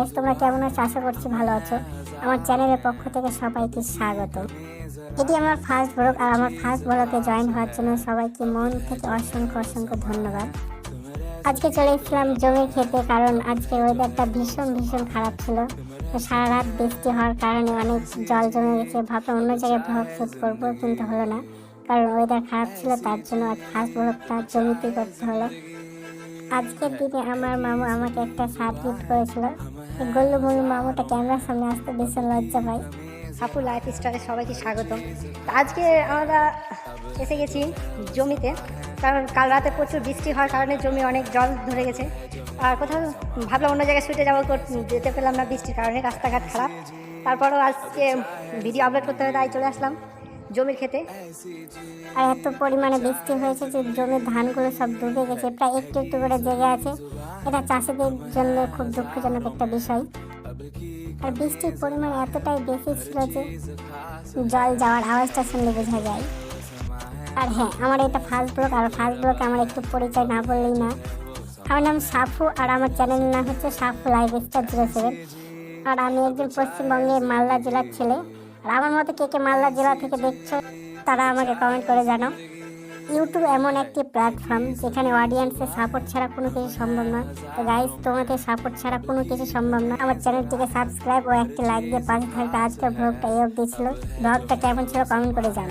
Guys, তোমরা কেমন আছো? আশা করছি ভালো আছো। আমার চ্যানেলের পক্ষ থেকে সবাইকে স্বাগত। এটি আমার ফার্স্ট ব্লগ, আর আমার ফার্স্ট ব্লগে জয়েন হওয়ার জন্য সবাইকে মন থেকে অসংখ্য অসংখ্য ধন্যবাদ। আজকে চলে এসেছিলাম জমি খেতে, কারণ আজকে ওয়েদারটা ভীষণ ভীষণ খারাপ ছিল। তো সারা রাত বৃষ্টি হওয়ার কারণে অনেক জল জমে গেছে। ভাবলাম অন্য জায়গায় ব্লগ শ্যুট করবো, কিন্তু হলো না, কারণ ওয়েদার খারাপ ছিল। তার জন্য আজ ফার্স্ট ব্লগটা জমিতে করতে হলো। আজকের দিনে আমার মামু আমাকে একটা শার্ট গিফট করেছিল। এই গোল্লু মোল্লু মামুটা ক্যামেরার সামনে আসতে ভীষণ লজ্জা পাই। সাফু লাইফ স্টাইলে সবাইকে স্বাগতম। আজকে আমরা এসে গেছি জমিতে, কারণ কাল রাতে প্রচুর বৃষ্টি হওয়ার কারণে জমি অনেক জল ধরে গেছে। আর কোথাও ভাবলাম অন্য জায়গায় শুটে যাবো, যেতে পেলাম না বৃষ্টির কারণে, রাস্তাঘাট খারাপ। তারপরও আজকে ভিডিও আপলোড করতে হবে, তাই চলে আসলাম জমির খেতে। আর এত পরিমাণে বৃষ্টি হয়েছে যে জমির ধানগুলো সব ডুবে গেছে, প্রায় একটু একটু করে জেগে আছে। এটা চাষিদের জন্য খুব দুঃখজনক একটা বিষয়। আর বৃষ্টির পরিমাণ এতটাই বেশি ছিল যে জল যাওয়ার আওয়াজটা শুনলে বোঝা যায়। আর হ্যাঁ, আমার এটা ফার্স্ট ব্লগ, আর ফার্স্ট ব্লগে আমার একটু পরিচয় না বললেই না। আমার নাম সাফু, আর আমার চ্যানেলের নাম হচ্ছে সাফু লাইফস্টাইল 07। আর আমি একজন পশ্চিমবঙ্গের মালদা জেলার ছেলে। আর আমার মতো কে কে মালদা জেলা থেকে দেখছো তারা আমাকে কমেন্ট করে জানাও। ইউটিউব এমন একটি প্ল্যাটফর্ম যেখানে অডিয়েন্সের সাপোর্ট ছাড়া কোনো কিছু সম্ভব না। তো গাইস, তোমাদের সাপোর্ট ছাড়া কোনো কিছু সম্ভব না। আমার চ্যানেলটিকে সাবস্ক্রাইব ও একটি লাইক দিয়ে পাশে থাকবে। আজকের ব্লগটা এই অবধি ছিল। ব্লগটা কেমন ছিল কমেন্ট করে জানাও।